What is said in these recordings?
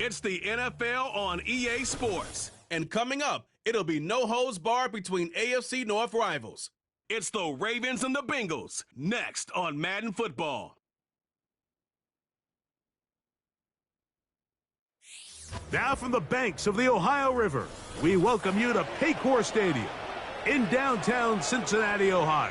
It's the NFL on EA Sports. And coming up, it'll be no holds barred between AFC North rivals. It's the Ravens and the Bengals, next on Madden Football. Now from the banks of the Ohio River, we welcome you to Paycor Stadium in downtown Cincinnati, Ohio.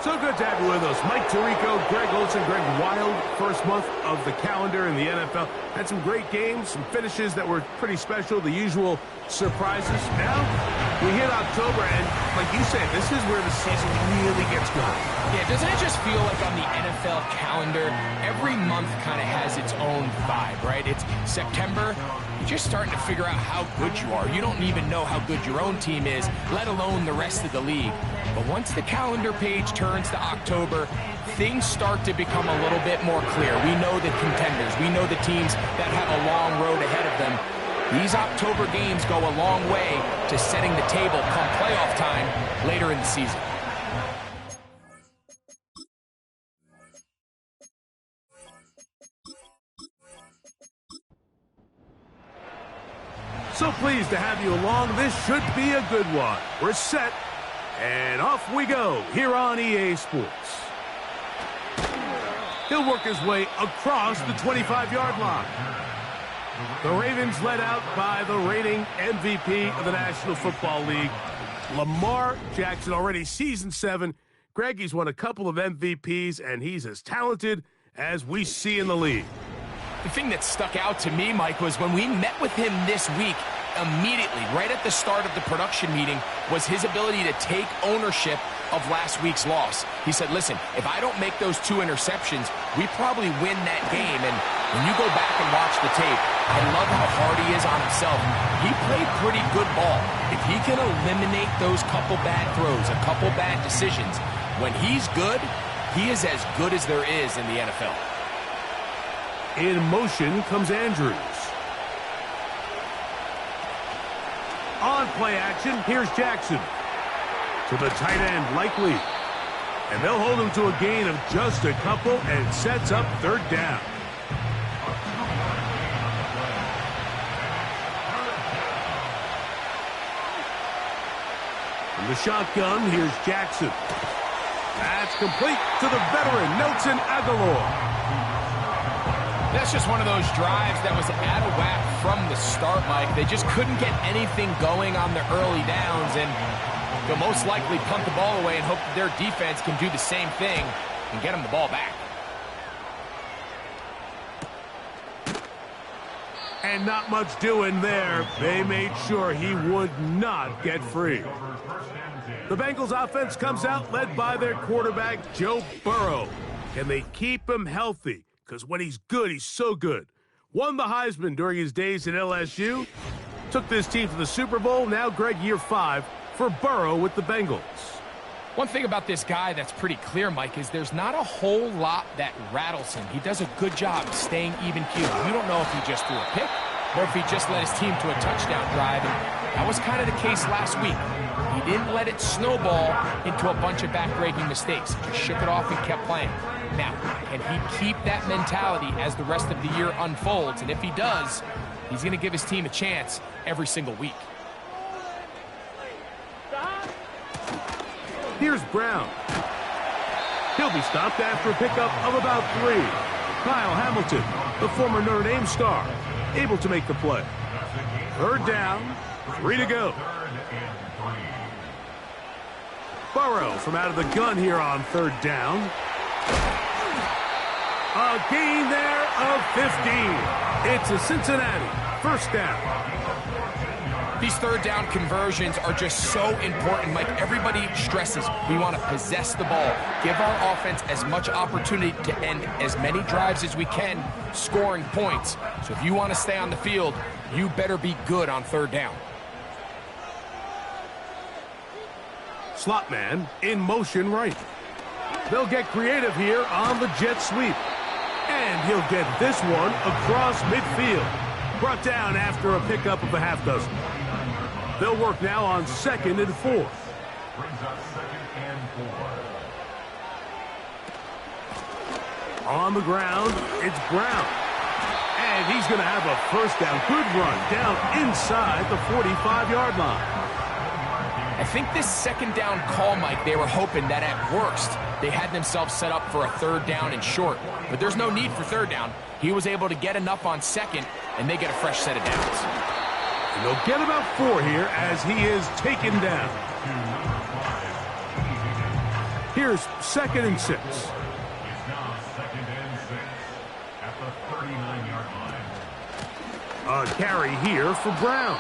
So good to have you with us. Mike Tirico, Greg Olson, Greg Wild, first month of the calendar in the NFL. Had some great games, some finishes that were pretty special, the usual surprises. Now, we hit October, and like you said, this is where the season really gets going. Yeah, doesn't it just feel like on the NFL calendar, every month kind of has its own vibe, right? It's September, you're just starting to figure out how good you are. You don't even know how good your own team is, let alone the rest of the league. But once the calendar page turns to October, things start to become a little bit more clear. We know the contenders. We know the teams that have a long road ahead of them. These October games go a long way to setting the table come playoff time later in the season. So pleased to have you along. This should be a good one. We're set, and off we go here on EA Sports. He'll work his way across the 25-yard line. The Ravens led out by the reigning MVP of the National Football League, Lamar Jackson, already season 7. Greg, he's won a couple of MVPs, and he's as talented as we see in the league. The thing that stuck out to me, Mike, was when we met with him this week, immediately, right at the start of the production meeting, was his ability to take ownership of last week's loss. He said, listen, if I don't make those 2 interceptions, we probably win that game. And when you go back and watch the tape, I love how hard he is on himself. He played pretty good ball. If he can eliminate those couple bad throws, a couple bad decisions, when he's good, he is as good as there is in the NFL. In motion comes Andrews. On play action, here's Jackson. To the tight end, Likely. And they'll hold him to a gain of just a couple and sets up 3rd down. From the shotgun, here's Jackson. That's complete to the veteran, Nelson Aguilar. That's just one of those drives that was out of whack from the start, Mike. They just couldn't get anything going on the early downs, and they'll most likely punt the ball away and hope that their defense can do the same thing and get them the ball back. And not much doing there. They made sure he would not get free. The Bengals offense comes out led by their quarterback, Joe Burrow. Can they keep him healthy? Because when he's good, he's so good. Won the Heisman during his days at LSU. Took this team to the Super Bowl. Now, Greg, year 5 for Burrow with the Bengals. One thing about this guy that's pretty clear, Mike, is there's not a whole lot that rattles him. He does a good job staying even-keeled. You don't know if he just threw a pick or if he just led his team to a touchdown drive. And that was kind of the case last week. He didn't let it snowball into a bunch of back-breaking mistakes. He just shook it off and kept playing. Now, can he keep that mentality as the rest of the year unfolds? And if he does, he's going to give his team a chance every single week. Here's Brown. He'll be stopped after a pickup of about 3. Kyle Hamilton, the former Notre Dame star, able to make the play. 3rd down, 3 to go. Burrow from out of the gun here on 3rd down. A gain there of 15. It's a Cincinnati 1st down. These 3rd down conversions are just so important, Mike. Everybody stresses we want to possess the ball, give our offense as much opportunity to end as many drives as we can, scoring points. So if you want to stay on the field, you better be good on 3rd down. Slot man in motion right. They'll get creative here on the jet sweep. And he'll get this one across midfield. Brought down after a pickup of a half dozen. They'll work now on 2nd and 4. Brings up 2nd and 4. On the ground, it's Brown. And he's going to have a first down. Good run down inside the 45-yard line. I think this second down call, Mike, they were hoping that at worst they had themselves set up for a third down and short. But there's no need for third down. He was able to get enough on second, and they get a fresh set of downs. And they'll get about 4 here as he is taken down. Here's 2nd and 6. It's now 2nd and 6 at the 39-yard line. A carry here for Brown.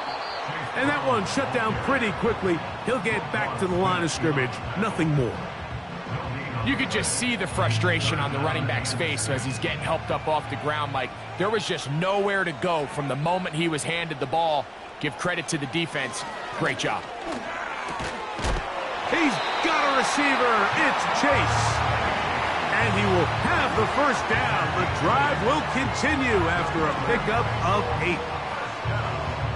And that one shut down pretty quickly. He'll get back to the line of scrimmage. Nothing more. You could just see the frustration on the running back's face as he's getting helped up off the ground, Mike. There was just nowhere to go from the moment he was handed the ball. Give credit to the defense. Great job. He's got a receiver. It's Chase. And he will have the first down. The drive will continue after a pickup of 8.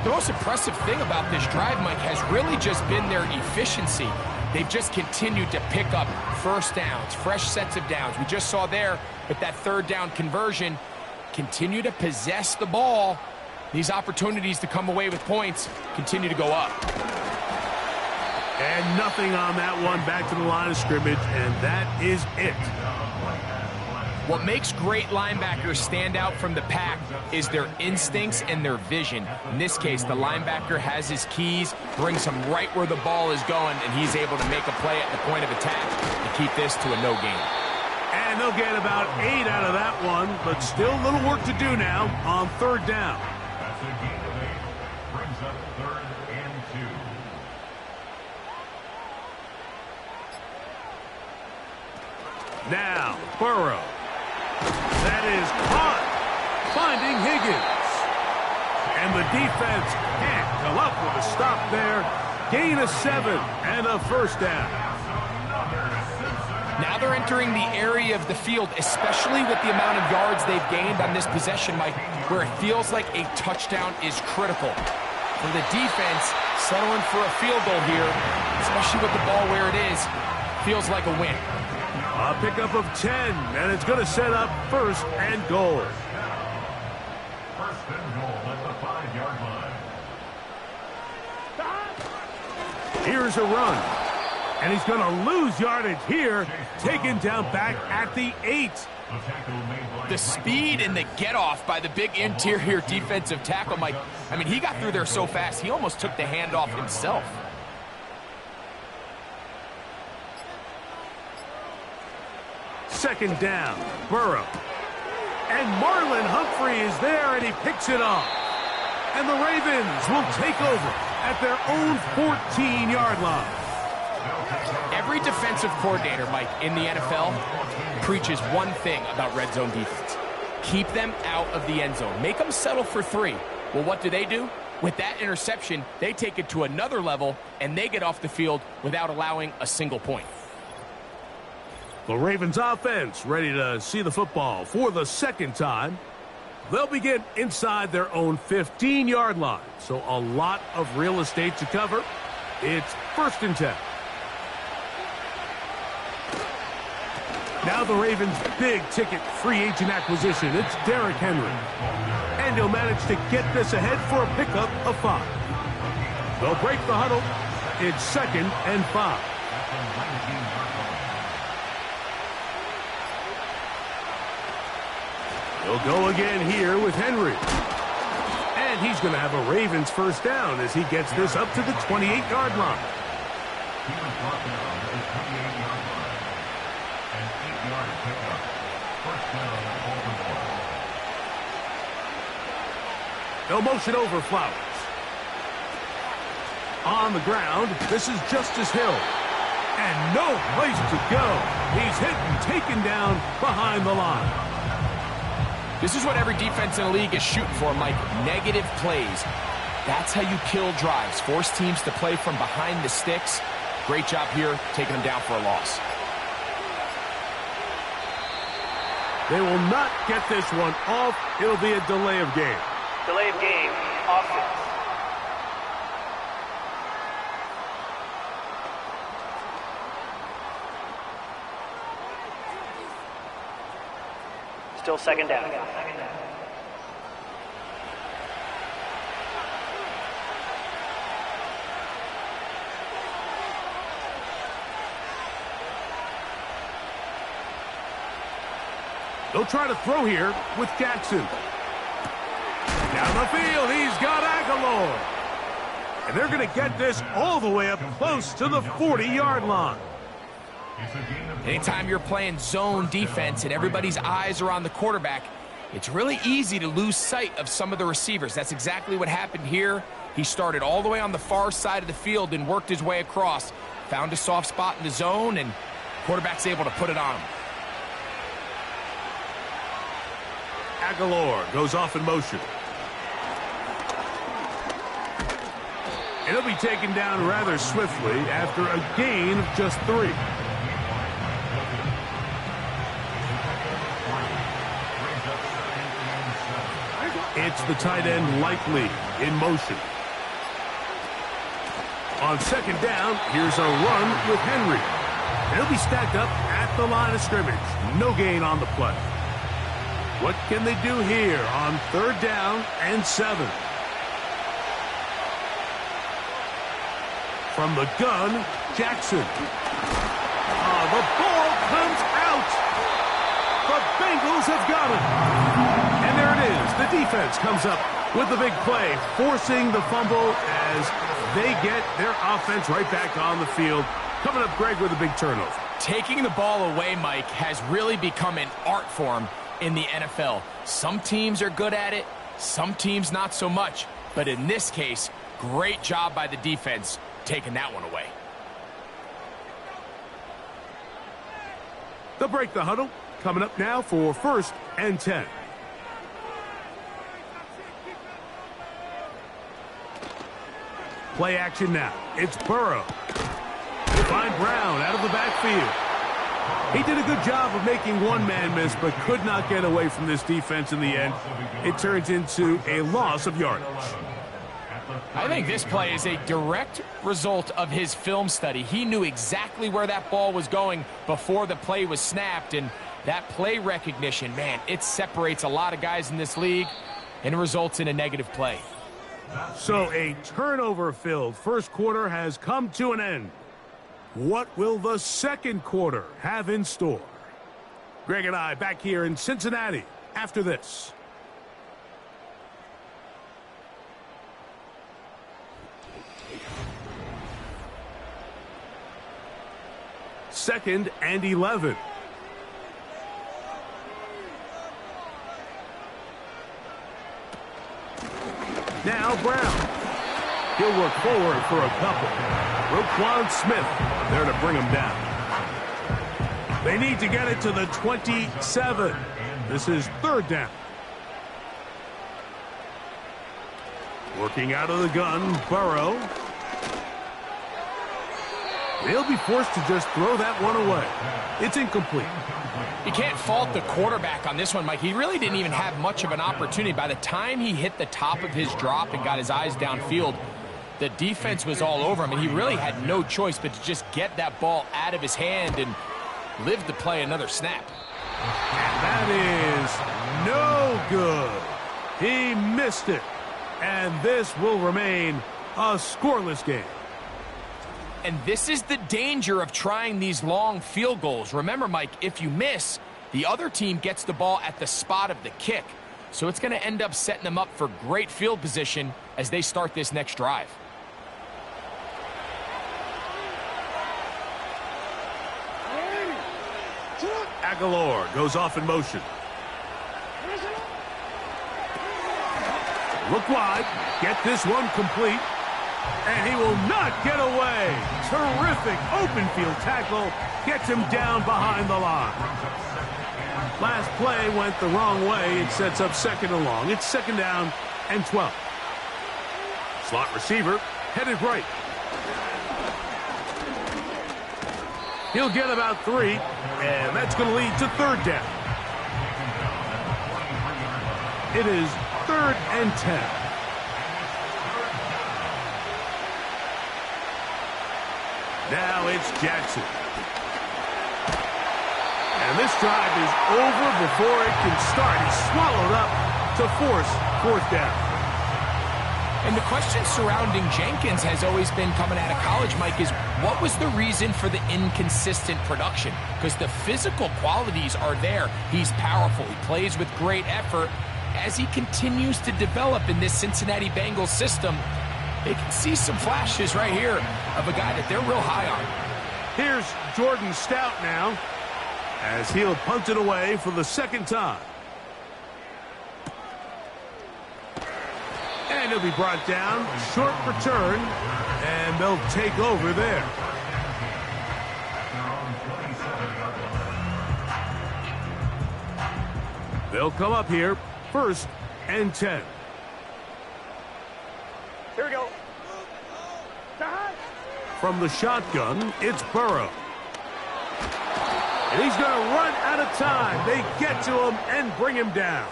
The most impressive thing about this drive, Mike, has really just been their efficiency. They've just continued to pick up first downs, fresh sets of downs. We just saw there with that third down conversion, continue to possess the ball. These opportunities to come away with points continue to go up. And nothing on that one, back to the line of scrimmage, and that is it. What makes great linebackers stand out from the pack is their instincts and their vision. In this case, the linebacker has his keys, brings him right where the ball is going, and he's able to make a play at the point of attack and keep this to a no gain. And they'll get about 8 out of that one, but still a little work to do now on third down. That's a gain of 8. Brings up 3rd and 2. Now, Burrow. That is caught, finding Higgins. And the defense can't come up with a stop there. Gain of 7 and a first down. Now they're entering the area of the field, especially with the amount of yards they've gained on this possession, Mike, where it feels like a touchdown is critical. For the defense, settling for a field goal here, especially with the ball where it is, feels like a win. A pickup of 10, and it's going to set up 1st and goal. 1st and goal at the 5-yard line. Here's a run. And he's going to lose yardage here, taken down back at the 8. The speed and the get-off by the big interior defensive tackle, Mike. I mean, he got through there so fast, he almost took the handoff himself. Second down, Burrow. And Marlon Humphrey is there, and he picks it off. And the Ravens will take over at their own 14-yard line. Every defensive coordinator, Mike, in the NFL preaches one thing about red zone defense. Keep them out of the end zone. Make them settle for 3. Well, what do? With that interception, they take it to another level, and they get off the field without allowing a single point. The Ravens offense ready to see the football for the second time. They'll begin inside their own 15-yard line, so a lot of real estate to cover. It's 1st and 10. Now the Ravens' big-ticket free agent acquisition. It's Derrick Henry. And he'll manage to get this ahead for a pickup of 5. They'll break the huddle. It's 2nd and 5. They'll go again here with Henry. And he's going to have a Ravens first down as he gets this up to the 28-yard line. He was brought down at the 28-yard line. An 8-yard pickup. First down, Baltimore. They'll motion over Flowers. On the ground, this is Justice Hill. And no place to go. He's hit and taken down behind the line. This is what every defense in the league is shooting for, Mike. Negative plays. That's how you kill drives. Force teams to play from behind the sticks. Great job here, taking them down for a loss. They will not get this one off. It'll be a delay of game. Delay of game, offense. Still 2nd down. They'll try to throw here with Jackson. Down the field, he's got Aguilar. And they're going to get this all the way up close to the 40-yard line. Anytime you're playing zone defense and everybody's eyes are on the quarterback, it's really easy to lose sight of some of the receivers. That's exactly what happened here. He started all the way on the far side of the field and worked his way across. Found a soft spot in the zone, and quarterback's able to put it on him. Aguilar goes off in motion. It'll be taken down rather swiftly after a gain of just 3. It's the tight end Likely in motion. On second down, here's a run with Henry. They'll be stacked up at the line of scrimmage. No gain on the play. What can they do here on third down and 7? From the gun, Jackson. The ball comes out. The Bengals have got it. And there it is. The defense comes up with the big play, forcing the fumble as they get their offense right back on the field. Coming up, Greg, with a big turnover. Taking the ball away, Mike, has really become an art form in the NFL. Some teams are good at it, some teams not so much. But in this case, great job by the defense taking that one away. They'll break the huddle. Coming up now for 1st and 10. Play action now. It's Burrow. They find Brown out of the backfield. He did a good job of making one man miss, but could not get away from this defense in the end. It turns into a loss of yardage. I think this play is a direct result of his film study. He knew exactly where that ball was going before the play was snapped, and that play recognition, man, it separates a lot of guys in this league and results in a negative play. So a turnover-filled first quarter has come to an end. What will the second quarter have in store? Greg and I back here in Cincinnati after this. Second and 11. Now Brown. He'll work forward for a couple. Roquan Smith there to bring him down. They need to get it to the 27. This is third down. Working out of the gun, Burrow. They'll be forced to just throw that one away. It's incomplete. You can't fault the quarterback on this one, Mike. He really didn't even have much of an opportunity. By the time he hit the top of his drop and got his eyes downfield, the defense was all over him, and he really had no choice but to just get that ball out of his hand and live to play another snap. And that is no good. He missed it. And this will remain a scoreless game. And this is the danger of trying these long field goals. Remember, Mike, if you miss, the other team gets the ball at the spot of the kick. So it's going to end up setting them up for great field position as they start this next drive. Aguilar goes off in motion. Look wide. Get this one complete. And he will not get away. Terrific open field tackle. Gets him down behind the line. Last play went the wrong way. It sets up second and long. It's second down and 12. Slot receiver headed right. He'll get about 3, and that's going to lead to third down. It is 3rd and 10. Now it's Jackson. And this drive is over before it can start. He's swallowed up to force 4th down. And the question surrounding Jenkins has always been, coming out of college, Mike, is what was the reason for the inconsistent production? Because the physical qualities are there. He's powerful. He plays with great effort. As he continues to develop in this Cincinnati Bengals system, they can see some flashes right here of a guy that they're real high on. Here's Jordan Stout now, as he'll punt it away for the second time. And he'll be brought down, short return, and they'll take over there. They'll come up here, 1st and 10. Here we go. From the shotgun, it's Burrow. And he's going to run out of time. They get to him and bring him down.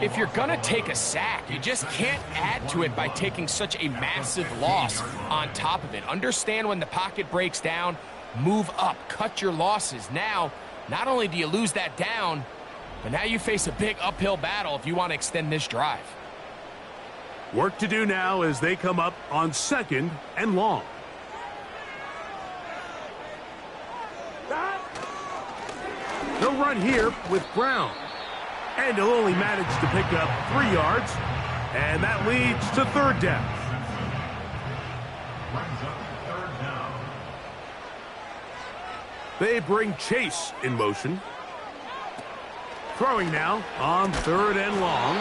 If you're going to take a sack, you just can't add to it by taking such a massive loss on top of it. Understand when the pocket breaks down, move up, cut your losses. Now, not only do you lose that down, but now you face a big uphill battle if you want to extend this drive. Work to do now as they come up on 2nd and long. They'll run here with Brown. And he'll only manage to pick up 3 yards. And that leads to 3rd down. They bring Chase in motion. Throwing now on 3rd and long.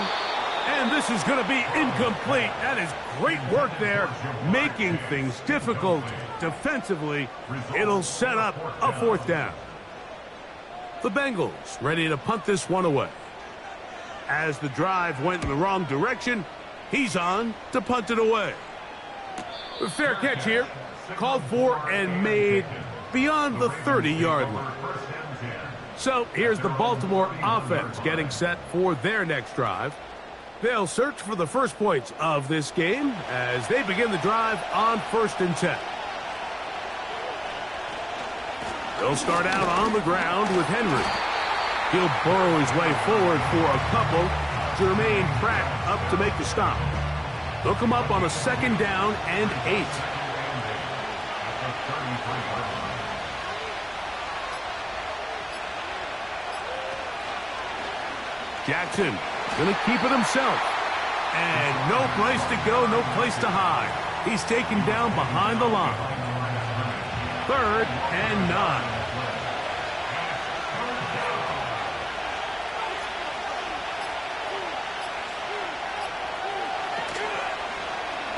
And this is going to be incomplete. That is great work there, making things difficult defensively. It'll set up a 4th down. The Bengals ready to punt this one away. As the drive went in the wrong direction, he's on to punt it away. A fair catch here. Called for and made beyond the 30-yard line. So here's the Baltimore offense getting set for their next drive. They'll search for the first points of this game as they begin the drive on 1st and 10. They'll start out on the ground with Henry. He'll burrow his way forward for a couple. Jermaine Pratt up to make the stop. They'll come up on a 2nd down and 8. Jackson going to keep it himself. And no place to go, no place to hide. He's taken down behind the line. 3rd and 9.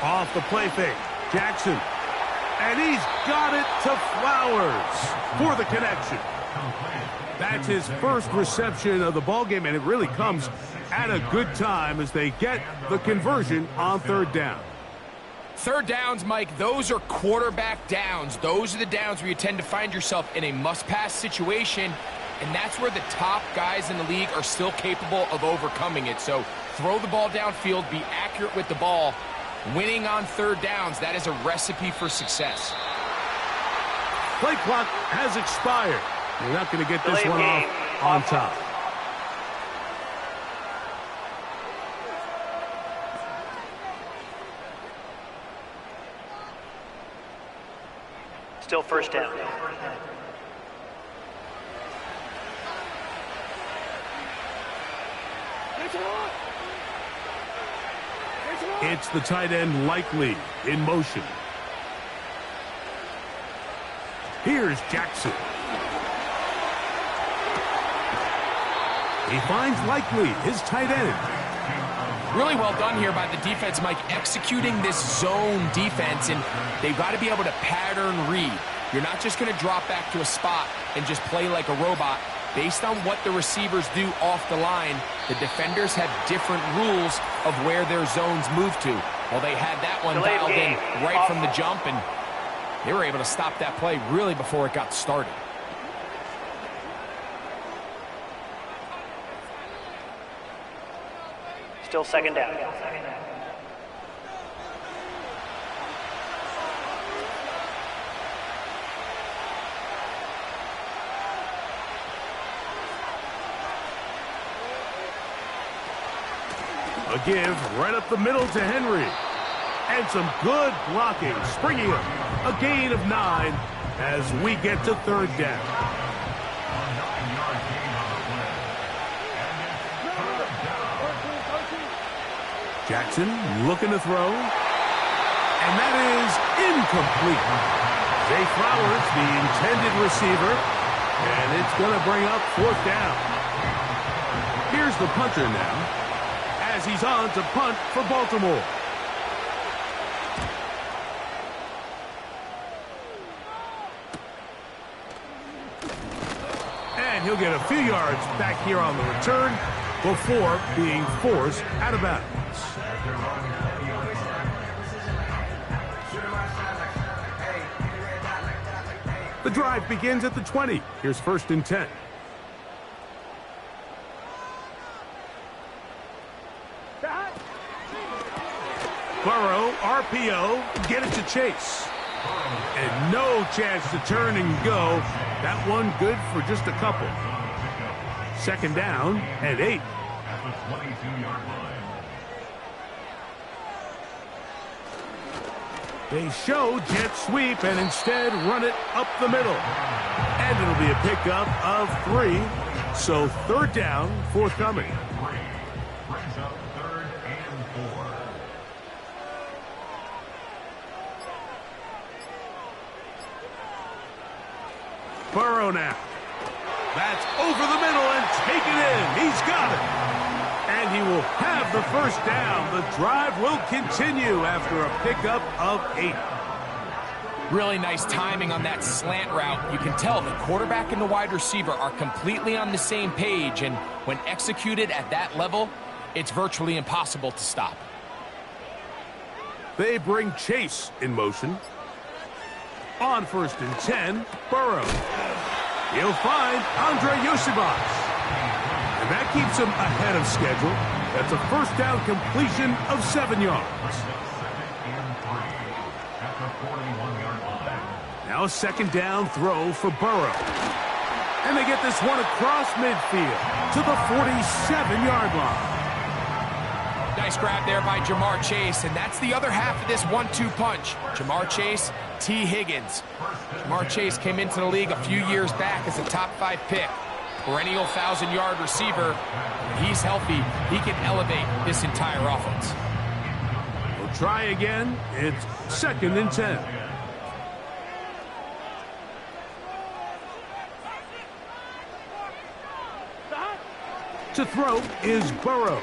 Off the play fake, Jackson. And he's got it to Flowers for the connection. That's his first reception of the ballgame, and it really comes at a good time as they get the conversion on 3rd down. 3rd downs, Mike, those are quarterback downs. Those are the downs where you tend to find yourself in a must-pass situation, and that's where the top guys in the league are still capable of overcoming it. So throw the ball downfield, be accurate with the ball. Winning on 3rd downs, that is a recipe for success. Play clock has expired. You're not going to get this one off on top. Still 1st down. It's the tight end Likely in motion. Here's Jackson. He finds Likely, his tight end. Really well done here by the defense, Mike, executing this zone defense, and they've got to be able to pattern read. You're not just going to drop back to a spot and just play like a robot. Based on what the receivers do off the line, the defenders have different rules of where their zones move to. Well, they had that one dialed in right from the jump, and they were able to stop that play really before it got started. Still 2nd down. A give right up the middle to Henry. And some good blocking, springing him. A gain of 9 as we get to third down. Jackson looking to throw. And that is incomplete. Zay Flowers, the intended receiver. And it's going to bring up fourth down. Here's the punter now, as he's on to punt for Baltimore. And he'll get a few yards back here on the return before being forced out of bounds. The drive begins at the 20. Here's 1st and 10. Burrow, RPO, get it to Chase. And no chance to turn and go. That one good for just a couple. 2nd down and 8. At the 22-yard line. They show jet sweep and instead run it up the middle. And it'll be a pickup of 3. So 3rd down, forthcoming. Brings up 3rd and 4. Burrow now. That's over the middle and taken in. He's got it. And he will have the 1st down. The drive will continue after a pickup of 8. Really nice timing on that slant route. You can tell the quarterback and the wide receiver are completely on the same page, and when executed at that level, it's virtually impossible to stop. They bring Chase in motion. On 1st and 10, Burrow. He'll find Andre Yosibas. And that keeps him ahead of schedule. That's a 1st down completion of 7 yards. Now a 2nd down throw for Burrow. And they get this one across midfield to the 47-yard line. Nice grab there by Jamar Chase, and that's the other half of this 1-2 punch. Jamar Chase, T. Higgins. Jamar Chase came into the league a few years back as a top 5 pick. Perennial 1,000-yard receiver. When he's healthy, he can elevate this entire offense. We'll try again. It's 2nd and 10. To throw is Burrow.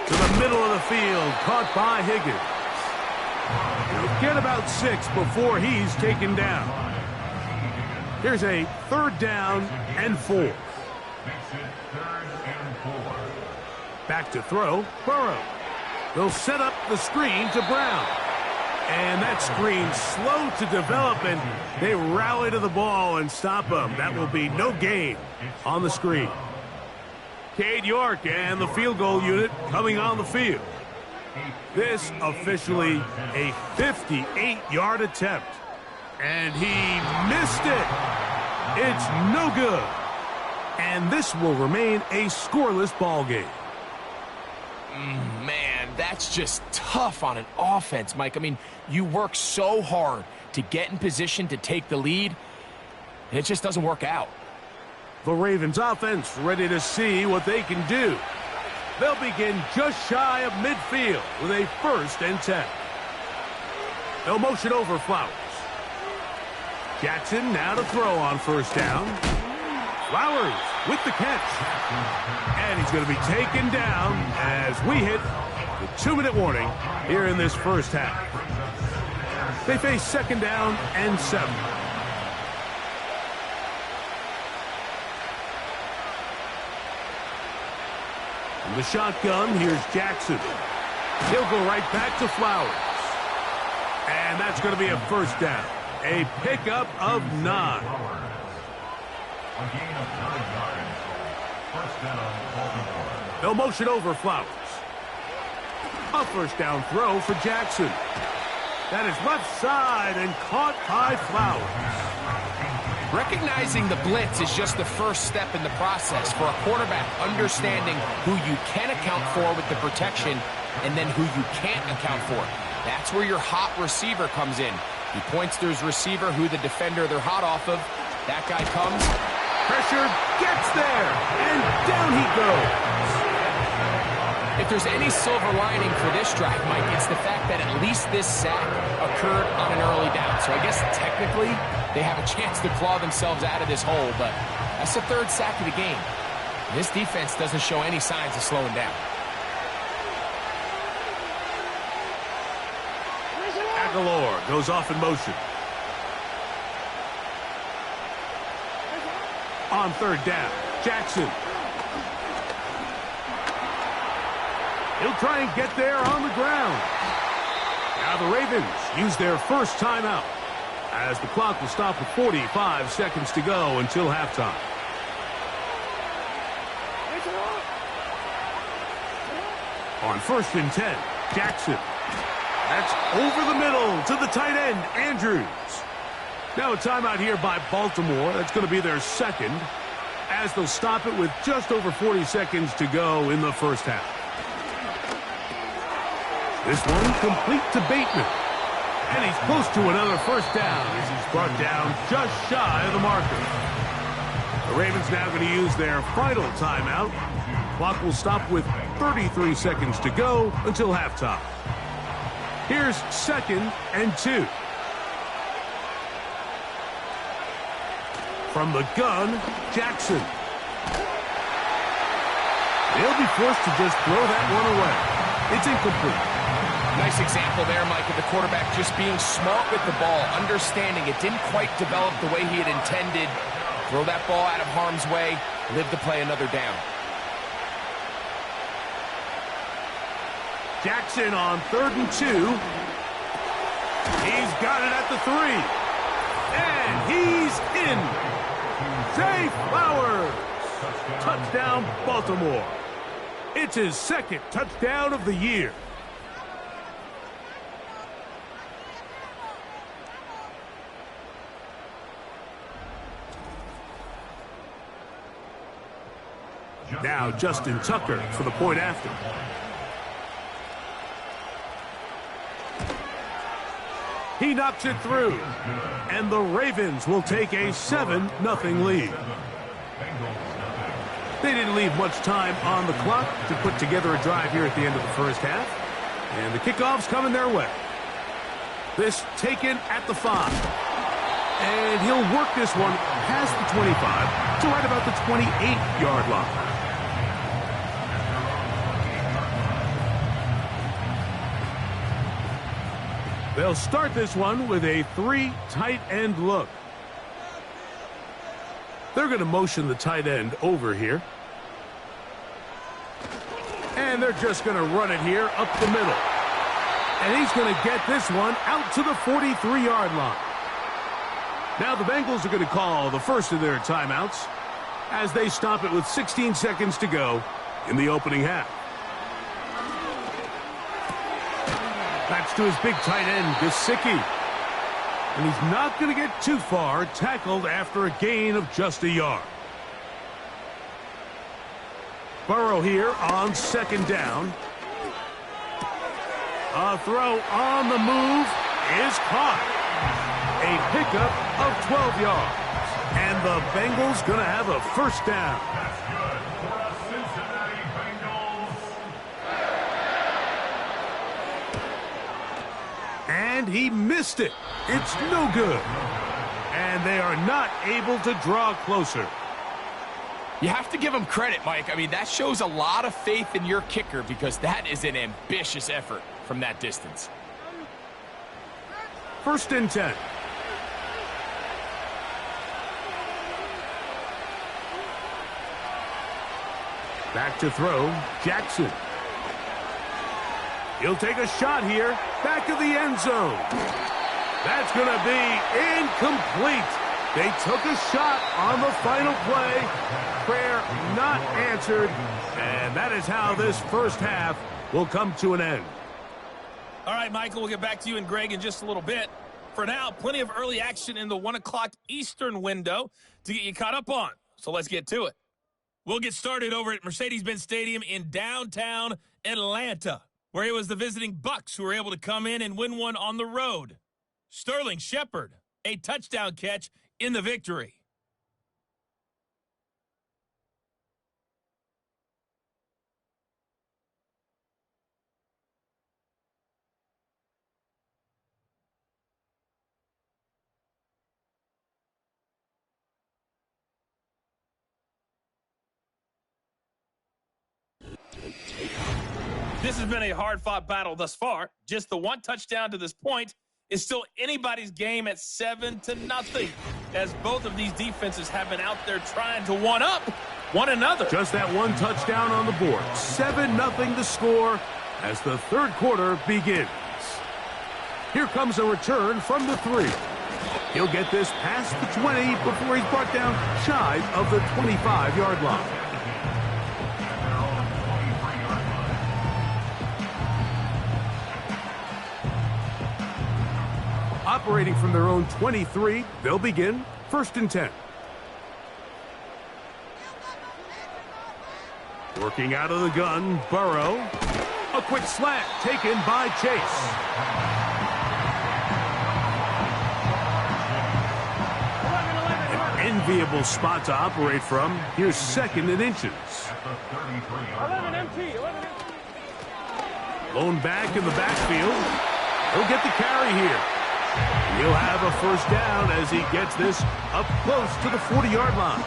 To the middle of the field, caught by Higgins. He'll get about 6 before he's taken down. Here's a 3rd down and 4. Back to throw, Burrow. They'll set up the screen to Brown. And that screen slow to develop, and they rally to the ball and stop him. That will be no gain on the screen. Cade York and the field goal unit coming on the field. This officially a 58-yard attempt. And he missed it. It's no good. And this will remain a scoreless ball game. Man, that's just tough on an offense, Mike. I mean, you work so hard to get in position to take the lead, and it just doesn't work out. The Ravens offense ready to see what they can do. They'll begin just shy of midfield with a 1st and 10. They'll motion over Flowers. Jackson now to throw on 1st down. Flowers with the catch. And he's going to be taken down as we hit the 2-minute warning here in this 1st half. They face 2nd down and 7. In the shotgun, here's Jackson. He'll go right back to Flowers. And that's going to be a 1st down. A pickup of 9. A gain of 9 yards. 1st down, Baltimore. They'll motion over Flowers. A 1st down throw for Jackson. That is left side and caught by Flowers. Recognizing the blitz is just the first step in the process for a quarterback, understanding who you can account for with the protection and then who you can't account for. That's where your hot receiver comes in. He points to his receiver, who the defender they're hot off of. That guy comes. Pressure gets there, and down he goes. If there's any silver lining for this drive, Mike, it's the fact that at least this sack occurred on an early down. So I guess technically they have a chance to claw themselves out of this hole, but that's the third sack of the game. This defense doesn't show any signs of slowing down. Aguilar goes off in motion. On third down, Jackson. He'll try and get there on the ground. Now the Ravens use their first timeout, as the clock will stop with 45 seconds to go until halftime. On 1st and 10, Jackson. That's over the middle to the tight end, Andrews. Now a timeout here by Baltimore. That's going to be their second, as they'll stop it with just over 40 seconds to go in the first half. This one complete to Bateman. And he's close to another first down as he's brought down just shy of the marker. The Ravens now going to use their final timeout. Clock will stop with 33 seconds to go until halftime. Here's 2nd and 2. From the gun, Jackson. They'll be forced to just throw that one away. It's incomplete. Nice example there, Mike, of the quarterback just being smart with the ball, understanding it didn't quite develop the way he had intended. Throw that ball out of harm's way, live to play another down. Jackson on 3rd and 2. He's got it at the 3. And he's in. Zay Flowers. Touchdown, Baltimore. It's his second touchdown of the year. Now Justin Tucker for the point after. He knocks it through, and the Ravens will take a 7-0 lead. They didn't leave much time on the clock to put together a drive here at the end of the first half, and the kickoff's coming their way. This taken at the 5, and he'll work this one past the 25 to right about the 28-yard line. They'll start this one with a 3 tight end look. They're going to motion the tight end over here. And they're just going to run it here up the middle. And he's going to get this one out to the 43-yard line. Now the Bengals are going to call the first of their timeouts as they stop it with 16 seconds to go in the opening half. That's to his big tight end, Gesicki. And he's not going to get too far, tackled after a gain of just a yard. Burrow here on 2nd down. A throw on the move is caught. A pickup of 12 yards. And the Bengals going to have a first down. And he missed it. It's no good. And they are not able to draw closer. You have to give him credit, Mike. I mean, that shows a lot of faith in your kicker because that is an ambitious effort from that distance. 1st and 10. Back to throw, Jackson. He'll take a shot here, back of the end zone. That's going to be incomplete. They took a shot on the final play. Prayer not answered. And that is how this first half will come to an end. All right, Michael, we'll get back to you and Greg in just a little bit. for now. Plenty of early action in the 1 o'clock Eastern window to get you caught up on. So let's get to it. We'll get started over at Mercedes-Benz Stadium in downtown Atlanta, where it was the visiting Bucks who were able to come in and win one on the road. Sterling Shepard, a touchdown catch in the victory. This has been a hard-fought battle thus far. Just the one touchdown to this point is still anybody's game at 7-0, as both of these defenses have been out there trying to one-up one another. Just that one touchdown on the board. 7-0 to score as the third quarter begins. Here comes a return from the 3. He'll get this past the 20 before he's brought down shy of the 25-yard line. Operating from their own 23, they'll begin 1st and 10. Working out of the gun, Burrow. A quick slant taken by Chase. An enviable spot to operate from. Here's 2nd and inches. Lone back in the backfield. He'll get the carry here. He'll have a 1st down as he gets this up close to the 40-yard line.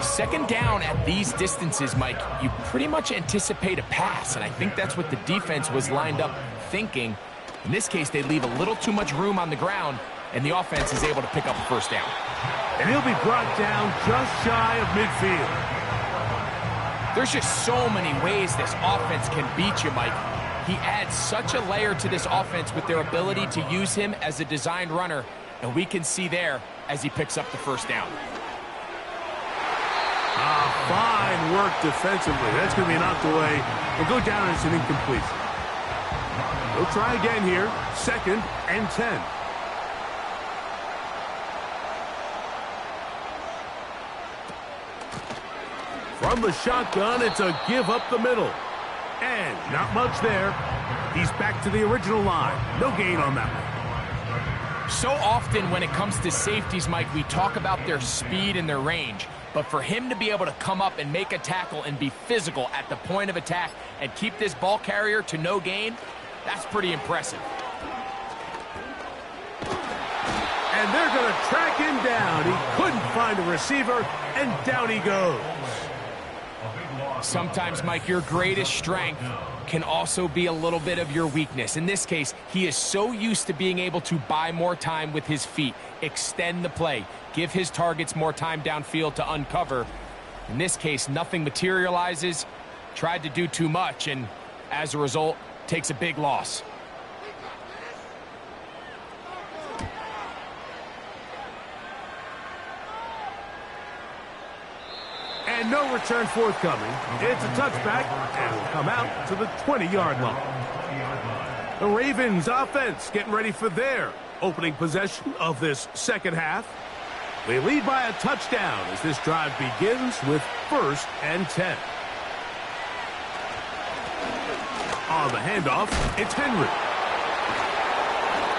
2nd down at these distances, Mike, you pretty much anticipate a pass, and I think that's what the defense was lined up thinking. In this case, they leave a little too much room on the ground, and the offense is able to pick up a 1st down. And he'll be brought down just shy of midfield. There's just so many ways this offense can beat you, Mike. He adds such a layer to this offense with their ability to use him as a designed runner, and we can see there as he picks up the 1st down. Fine work defensively. That's going to be knocked away. He'll go down as an incompletion. He'll try again here. 2nd and 10. From the shotgun, it's a give up the middle. And not much there. He's back to the original line. No gain on that one. So often when it comes to safeties, Mike, we talk about their speed and their range. But for him to be able to come up and make a tackle and be physical at the point of attack and keep this ball carrier to no gain, that's pretty impressive. And they're going to track him down. He couldn't find a receiver, and down he goes. Sometimes, Mike, your greatest strength can also be a little bit of your weakness. In this case, he is so used to being able to buy more time with his feet, extend the play, give his targets more time downfield to uncover. In this case, nothing materializes, tried to do too much, and as a result, takes a big loss. And no return forthcoming. It's a touchback, and will come out to the 20-yard line. The Ravens offense getting ready for their opening possession of this 2nd half. They lead by a touchdown as this drive begins with 1st and 10. On the handoff, it's Henry.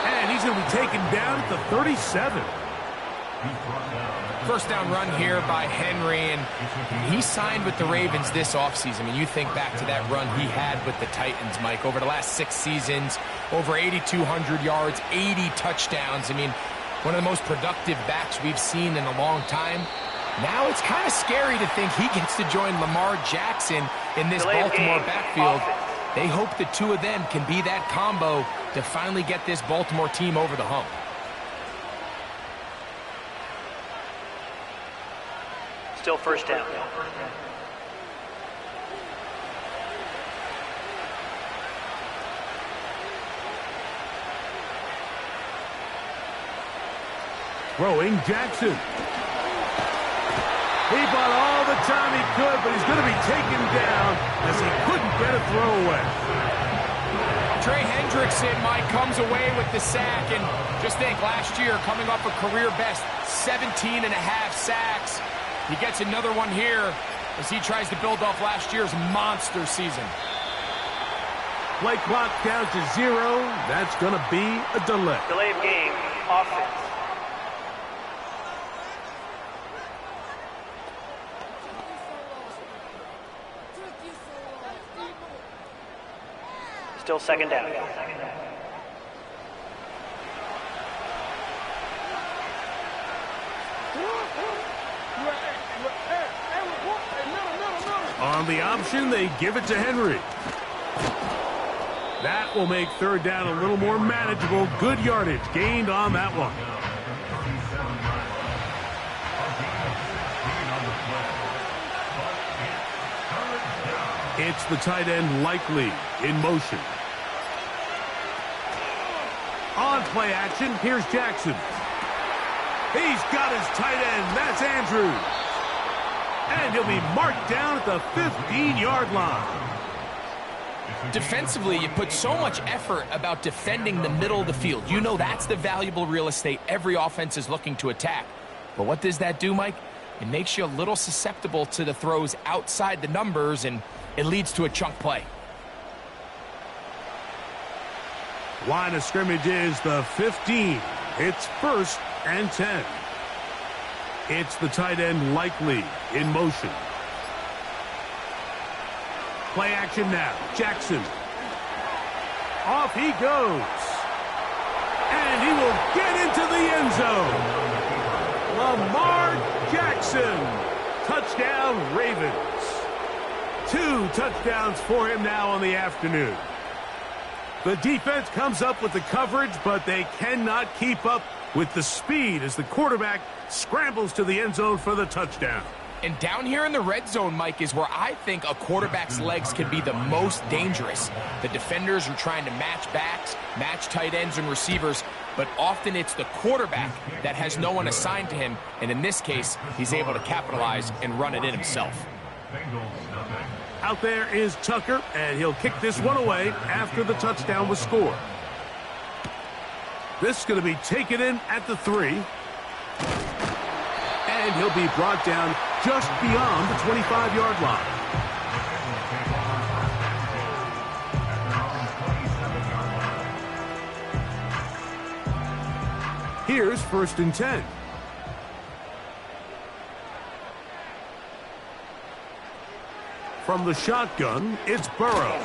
And he's going to be taken down at the 37. 1st down run here by Henry, and he signed with the Ravens this offseason. I mean, you think back to that run he had with the Titans, Mike, over the last 6 seasons, over 8,200 yards, 80 touchdowns. I mean, one of the most productive backs we've seen in a long time. Now it's kind of scary to think he gets to join Lamar Jackson in this Baltimore backfield. They hope the two of them can be that combo to finally get this Baltimore team over the hump. Still 1st down. Throwing Jackson. He bought all the time he could, but he's going to be taken down as he couldn't get a throw away. Trey Hendrickson, Mike, comes away with the sack. And just think, last year, coming off a career best, 17 and a half sacks. He gets another one here as he tries to build off last year's monster season. Play clock down to 0. That's going to be a delay. Delay of game, offense. Still second down. On the option, they give it to Henry. That will make third down a little more manageable. Good yardage gained on that one. It's the tight end Likely in motion. On play action, here's Jackson. He's got his tight end. That's Andrews. And he'll be marked down at the 15-yard line. Defensively, you put so much effort about defending the middle of the field. You know that's the valuable real estate every offense is looking to attack. But what does that do, Mike? It makes you a little susceptible to the throws outside the numbers, and it leads to a chunk play. Line of scrimmage is the 15. It's 1st and 10. It's the tight end Likely in motion. Play action now. Jackson. Off he goes. And he will get into the end zone. Lamar Jackson. Touchdown, Ravens. 2 touchdowns for him now on the afternoon. The defense comes up with the coverage, but they cannot keep up with the speed as the quarterback scrambles to the end zone for the touchdown. And down here in the red zone, Mike, is where I think a quarterback's legs can be the most dangerous. The defenders are trying to match backs, match tight ends and receivers, but often it's the quarterback that has no one assigned to him, and in this case, he's able to capitalize and run it in himself. Out there is Tucker, and he'll kick this one away after the touchdown was scored. This is going to be taken in at the 3. And he'll be brought down just beyond the 25-yard line. Here's 1st and 10. From the shotgun, it's Burrow.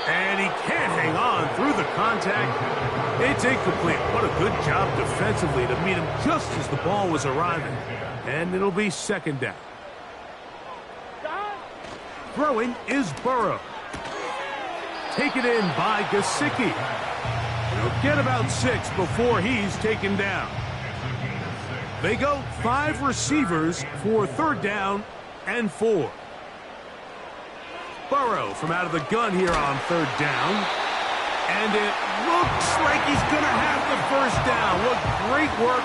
And he can't hang on through the contact. It's incomplete. What a good job defensively to meet him just as the ball was arriving. And it'll be 2nd down. Throwing is Burrow. Taken in by Gesicki. He'll get about 6 before he's taken down. They go 5 receivers for 3rd down and 4. Burrow from out of the gun here on 3rd down. And it looks like he's going to have the 1st down. What great work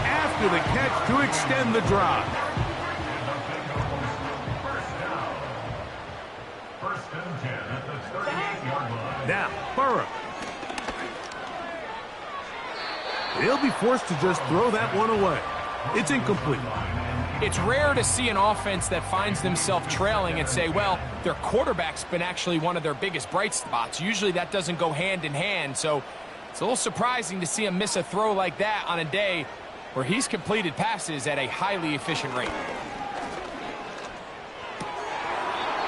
after the catch to extend the drive. Now, Burrow. He'll be forced to just throw that one away. It's incomplete. It's rare to see an offense that finds themselves trailing and say, well, their quarterback's been actually one of their biggest bright spots. Usually that doesn't go hand in hand, so it's a little surprising to see him miss a throw like that on a day where he's completed passes at a highly efficient rate.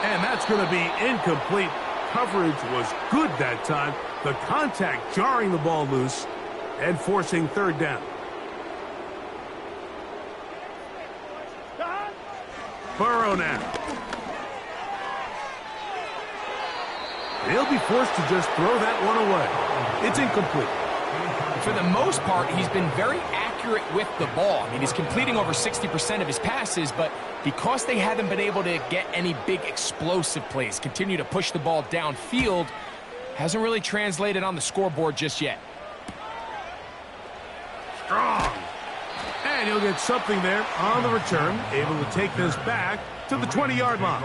And that's going to be incomplete. Coverage was good that time. The contact jarring the ball loose and forcing 3rd down. Burrow now. He'll be forced to just throw that one away. It's incomplete. For the most part, he's been very accurate with the ball. I mean, he's completing over 60% of his passes, but because they haven't been able to get any big explosive plays, continue to push the ball downfield, hasn't really translated on the scoreboard just yet. Strong. And he'll get something there on the return, able to take this back to the 20-yard line.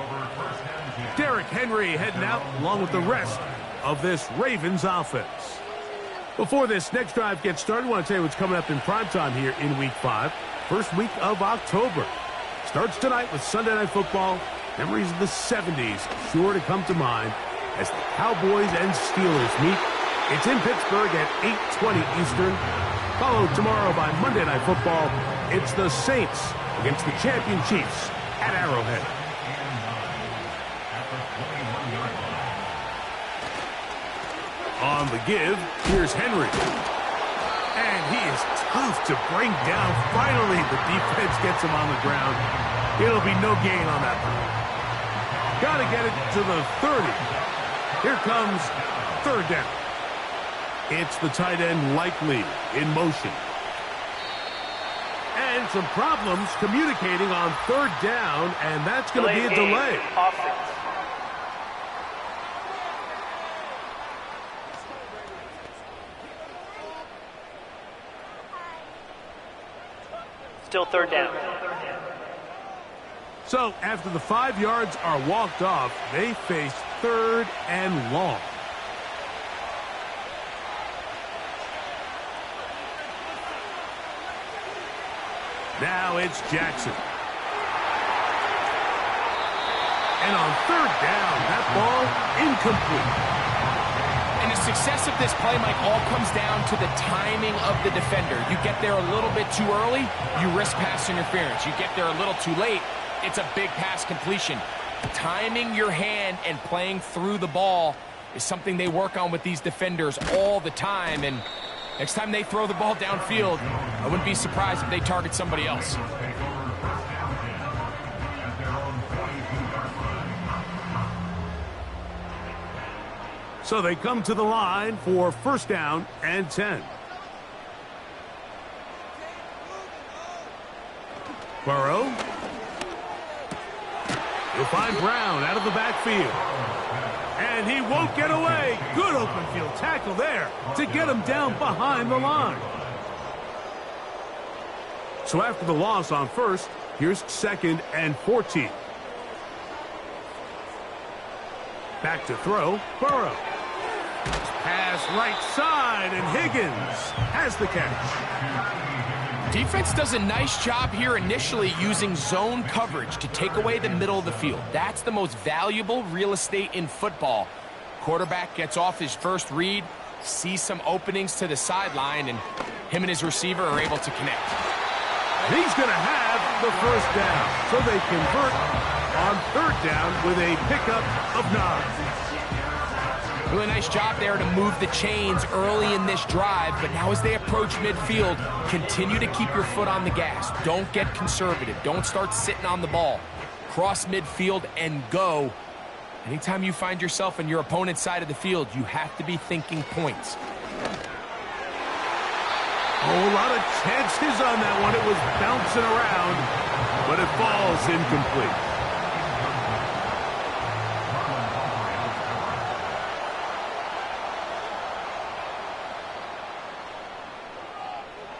Derrick Henry heading out along with the rest of this Ravens offense. Before this next drive gets started, I want to tell you what's coming up in primetime here in Week 5. First week of October. Starts tonight with Sunday Night Football. Memories of the 70s sure to come to mind as the Cowboys and Steelers meet. It's in Pittsburgh at 8:20 Eastern. Followed tomorrow by Monday Night Football. It's the Saints against the champion Chiefs at Arrowhead. On the give, here's Henry. And he is tough to bring down. Finally, the defense gets him on the ground. It'll be no gain on that one. Got to get it to the 30. Here comes third down. It's the tight end Likely in motion. And some problems communicating on third down, and that's going to be a delay. Offense. Still third down. So after the 5 yards are walked off, they face third and long. Now it's Jackson. And on third down, that ball incomplete. And the success of this play, Mike, all comes down to the timing of the defender. You get there a little bit too early, you risk pass interference. You get there a little too late, it's a big pass completion. Timing your hand and playing through the ball is something they work on with these defenders all the time. And next time they throw the ball downfield, I wouldn't be surprised if they target somebody else. So they come to the line for first down and 10. Burrow. He'll find Brown out of the backfield. And he won't get away. Good open field tackle there to get him down behind the line. So after the loss on first, here's second and 14. Back to throw, Burrow. Pass right side, and Higgins has the catch. Defense does a nice job here initially using zone coverage to take away the middle of the field. That's the most valuable real estate in football. Quarterback gets off his first read, sees some openings to the sideline, and him and his receiver are able to connect. And he's going to have the first down. So they convert on third down with a pickup of 9. Really nice job there to move the chains early in this drive, but now as they approach midfield, continue to keep your foot on the gas. Don't get conservative. Don't start sitting on the ball. Cross midfield and go. Anytime you find yourself on your opponent's side of the field, you have to be thinking points. Oh, a lot of chances on that one. It was bouncing around, but it falls incomplete.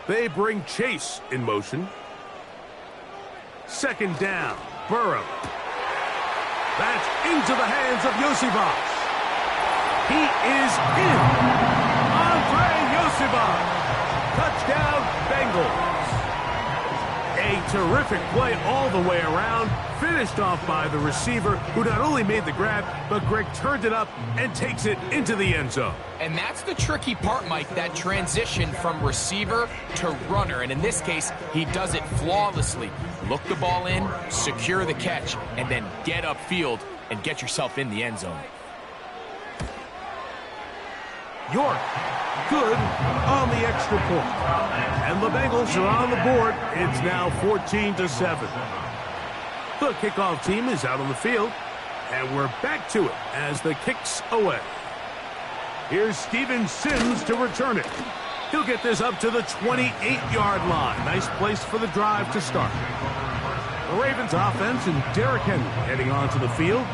They bring Chase in motion. Second down, Burrow. That's into the hands of Yosivas. He is in. Andre Yosivas. Touchdown, Bengals. A terrific play all the way around. Finished off by the receiver, who not only made the grab, but Greg turned it up and takes it into the end zone. And that's the tricky part, Mike, that transition from receiver to runner. And in this case, he does it flawlessly. Look the ball in, secure the catch, and then get upfield and get yourself in the end zone. York, good on the extra point. And the Bengals are on the board. It's now 14-7. The kickoff team is out on the field, and we're back to it as the kick's away. Here's Steven Sims to return it. He'll get this up to the 28-yard line. Nice place for the drive to start. The Ravens offense and Derrick Henry heading onto the field.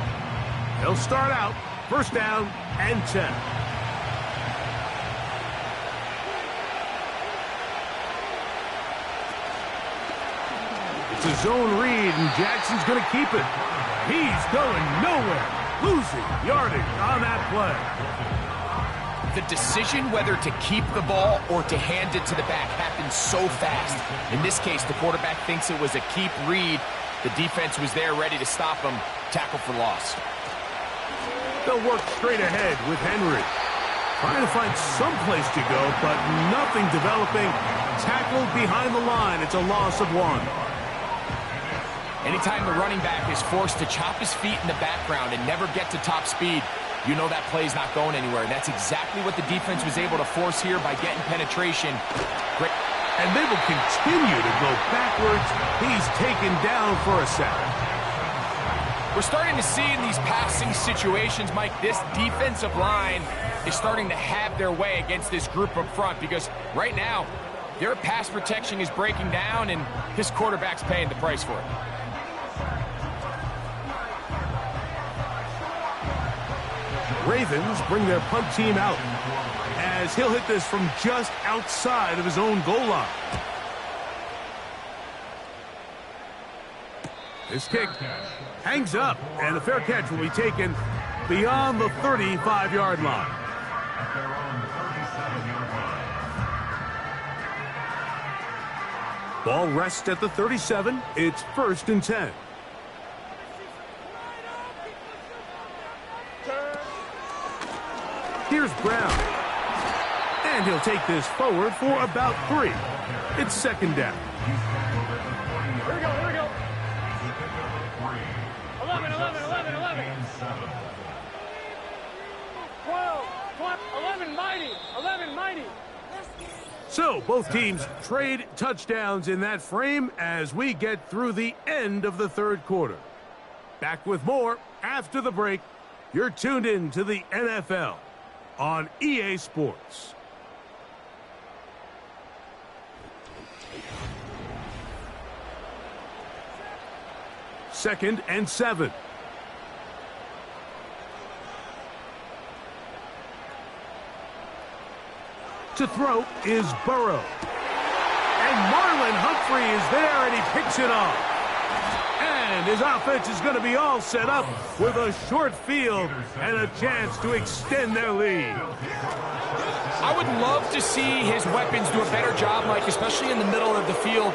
They'll start out first down and 10. It's a zone read, and Jackson's going to keep it. He's going nowhere. losing yardage on that play. The decision whether to keep the ball or to hand it to the back happened so fast. In this case, the quarterback thinks it was a keep read. The defense was there ready to stop him. Tackle for loss. They'll work straight ahead with Henry. Trying to find some place to go, but nothing developing. Tackled behind the line. It's a loss of 1. Anytime the running back is forced to chop his feet in the background and never get to top speed, you know that play's not going anywhere. That's exactly what the defense was able to force here by getting penetration. Great. And they will continue to go backwards. He's taken down for a sack. We're starting to see in these passing situations, Mike, this defensive line is starting to have their way against this group up front because right now, their pass protection is breaking down and his quarterback's paying the price for it. Ravens bring their punt team out as he'll hit this from just outside of his own goal line. This kick hangs up, and the fair catch will be taken beyond the 35-yard line. Ball rests at the 37. It's 1st and 10. Here's Brown. And he'll take this forward for about 3. It's 2nd down. Here we go, here we go. 11, 11, 11, 11. 12, 11, mighty, 11, mighty. So both teams trade touchdowns in that frame as we get through the end of the 3rd quarter. Back with more after the break. You're tuned in to the NFL on EA Sports. Second and 7. To throw is Burrow. And Marlon Humphrey is there, and he picks it off. And his offense is going to be all set up with a short field and a chance to extend their lead. I would love to see his weapons do a better job, Mike, especially in the middle of the field,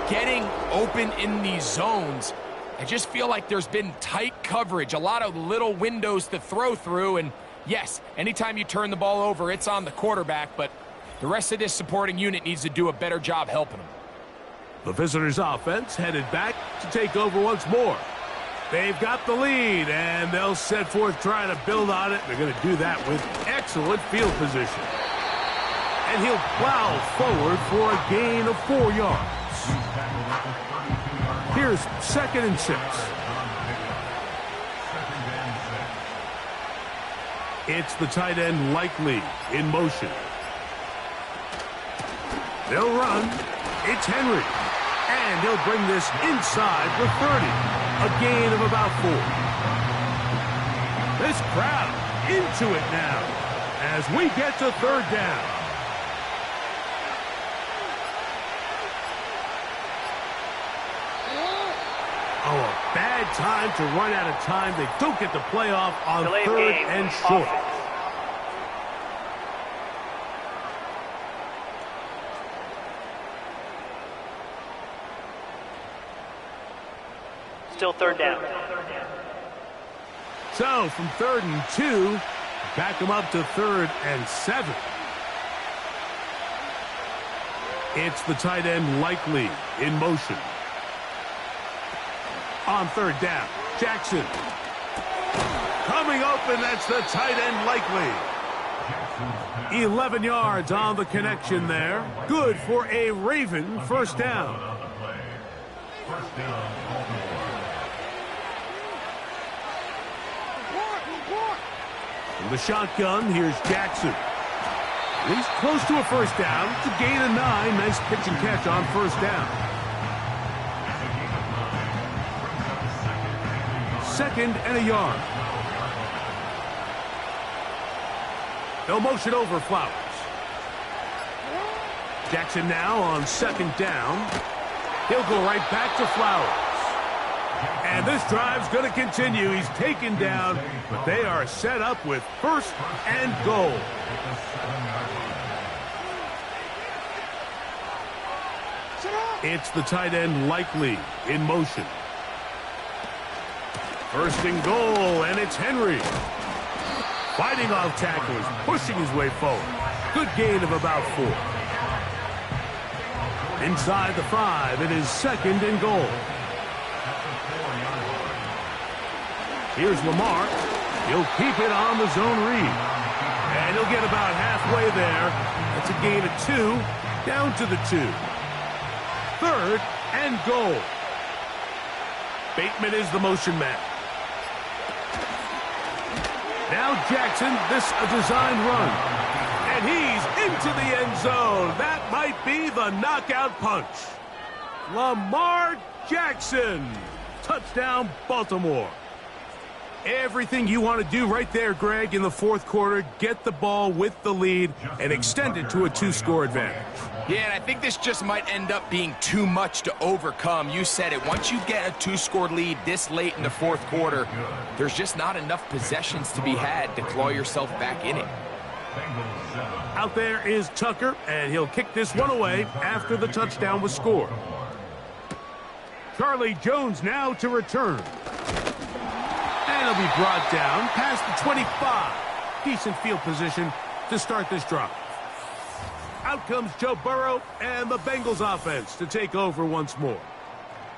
getting open in these zones. I just feel like there's been tight coverage, a lot of little windows to throw through, and yes, anytime you turn the ball over, it's on the quarterback, but the rest of this supporting unit needs to do a better job helping him. The visitors' offense headed back to take over once more. They've got the lead, and they'll set forth trying to build on it. They're going to do that with excellent field position. And he'll plow forward for a gain of 4 yards. Here's 2nd and 6. It's the tight end Likely in motion. They'll run. It's Henry. And he'll bring this inside the 30. A gain of about 4. This crowd into it now as we get to 3rd down. Oh, a bad time to run out of time. They don't get the playoff on Delayed 3rd game. and short. Offense. Still 3rd down. So from 3rd and 2, back them up to 3rd and 7. It's the tight end Likely in motion. On 3rd down, Jackson. Coming open, that's the tight end Likely. 11 yards on the connection there. Good for a Raven 1st down. From the shotgun, here's Jackson. He's close to a 1st down. It's a gain of 9. Nice pitch and catch on 1st down. 2nd and a yard. They'll motion over Flowers. Jackson now on 2nd down. He'll go right back to Flowers. And this drive's going to continue. He's taken down, but they are set up with first and goal. It's the tight end Likely in motion. First and goal, and it's Henry. Fighting off tacklers, pushing his way forward. Good gain of about 4. Inside the 5, it is second and goal. Here's Lamar. He'll keep it on the zone read. And he'll get about halfway there. That's a gain of 2, down to the 2. Third and goal. Bateman is the motion man. Now Jackson, this a designed run. And he's into the end zone. That might be the knockout punch. Lamar Jackson. Touchdown, Baltimore. Everything you want to do right there, Greg, in the fourth quarter. Get the ball with the lead and extend it to a 2-score advantage. Yeah, and I think this just might end up being too much to overcome. You said it. Once you get a 2-score lead this late in the fourth quarter, there's just not enough possessions to be had to claw yourself back in it. Out there is Tucker, and he'll kick this one away after the touchdown was scored. Charlie Jones now to return. And he'll be brought down past the 25. Decent field position to start this drive. Out comes Joe Burrow and the Bengals offense to take over once more.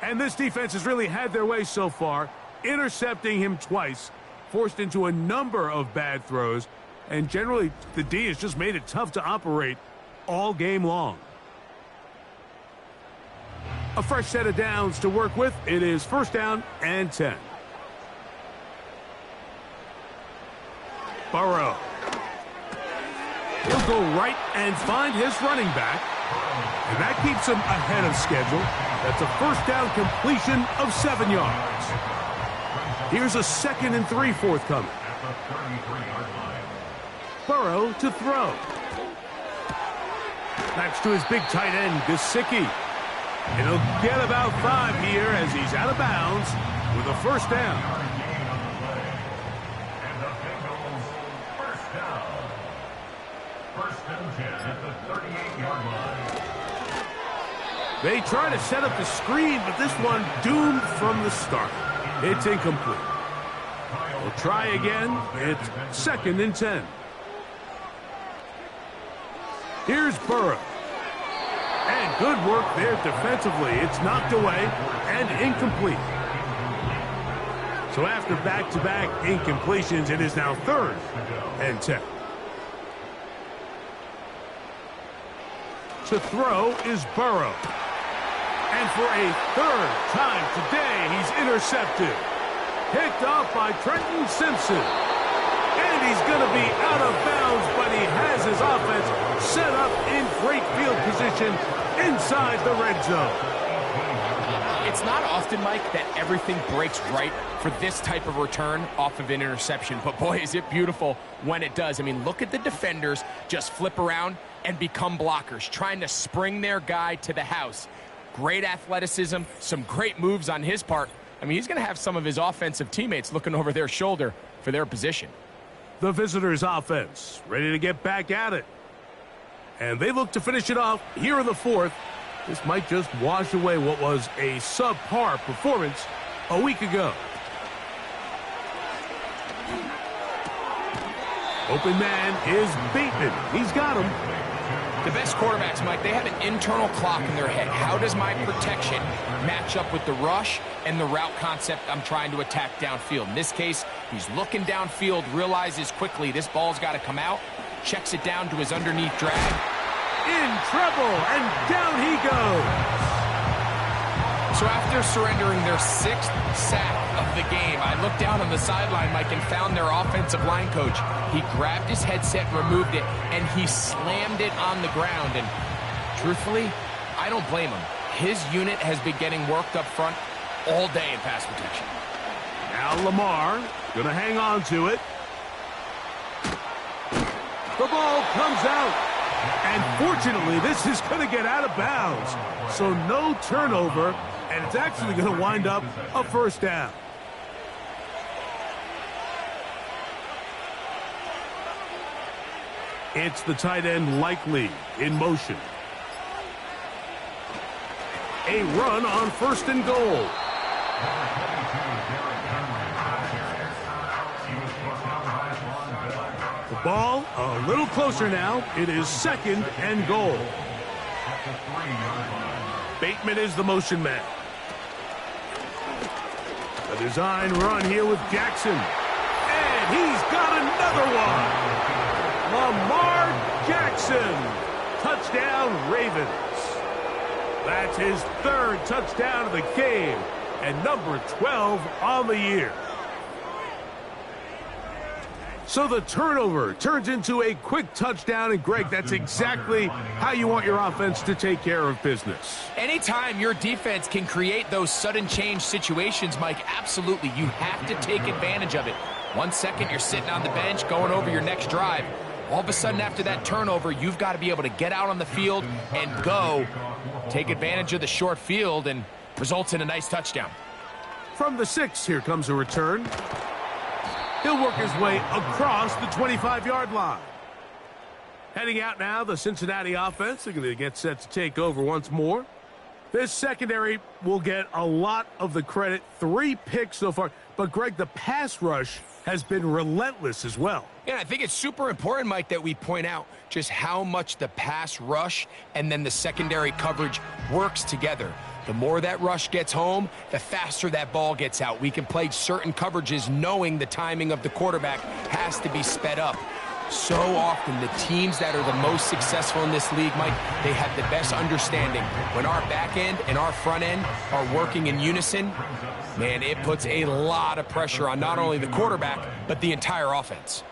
And this defense has really had their way so far, intercepting him twice, forced into a number of bad throws, and generally the D has just made it tough to operate all game long. A fresh set of downs to work with. It is first down and 10. Burrow. He'll go right and find his running back. And that keeps him ahead of schedule. That's a first down completion of 7 yards. Here's a 2nd and 3 forthcoming. Burrow to throw. That's to his big tight end, Gesicki. And he'll get about 5 here as he's out of bounds with a first down. They try to set up the screen, but this one doomed from the start. It's incomplete. We'll try again. It's 2nd and 10. Here's Burrow. And good work there defensively. It's knocked away and incomplete. So after back-to-back incompletions, it is now 3rd and 10. To throw is Burrow. And for a 3rd time today, he's intercepted. Picked off by Trenton Simpson. And he's going to be out of bounds, but he has his offense set up in great field position inside the red zone. It's not often, Mike, that everything breaks right for this type of return off of an interception. But boy, is it beautiful when it does. I mean, look at the defenders just flip around and become blockers, trying to spring their guy to the house. Great athleticism, some great moves on his part. I mean, he's going to have some of his offensive teammates looking over their shoulder for their position. The visitors' offense ready to get back at it. And they look to finish it off here in the 4th. This might just wash away what was a subpar performance a week ago. Open man is Bateman. He's got him. The best quarterbacks, Mike, they have an internal clock in their head. How does my protection match up with the rush and the route concept I'm trying to attack downfield? In this case, he's looking downfield, realizes quickly this ball's got to come out, checks it down to his underneath drag. In trouble, and down he goes. So after surrendering their 6th sack of the game, I looked down on the sideline, Mike, and found their offensive line coach. He grabbed his headset, removed it, and he slammed it on the ground. And truthfully, I don't blame him. His unit has been getting worked up front all day in pass protection. Now Lamar gonna hang on to it. The ball comes out. And fortunately, this is going to get out of bounds. So no turnover And it's actually going to wind up a first down. It's the tight end Likely in motion. A run on first and goal. The ball a little closer now. It is second and goal. Bateman is the motion man. A design run here with Jackson. And he's got another one. Lamar Jackson. Touchdown, Ravens. That's his third touchdown of the game and number 12 on the year. So the turnover turns into a quick touchdown, and Greg, that's exactly how you want your offense to take care of business. Anytime your defense can create those sudden change situations, Mike, absolutely, you have to take advantage of it. 1 second, you're sitting on the bench going over your next drive. All of a sudden, after that turnover, you've got to be able to get out on the field and go. Take advantage of the short field and results in a nice touchdown. From the 6, here comes a return. He'll work his way across the 25-yard line. Heading out now, the Cincinnati offense. They're going to get set to take over once more. This secondary will get a lot of the credit. 3 picks so far. But, Greg, the pass rush has been relentless as well. Yeah, I think it's super important, Mike, that we point out just how much the pass rush and then the secondary coverage works together. The more that rush gets home, the faster that ball gets out. We can play certain coverages knowing the timing of the quarterback has to be sped up. So often, the teams that are the most successful in this league, Mike, they have the best understanding. When our back end and our front end are working in unison, man, it puts a lot of pressure on not only the quarterback, but the entire offense.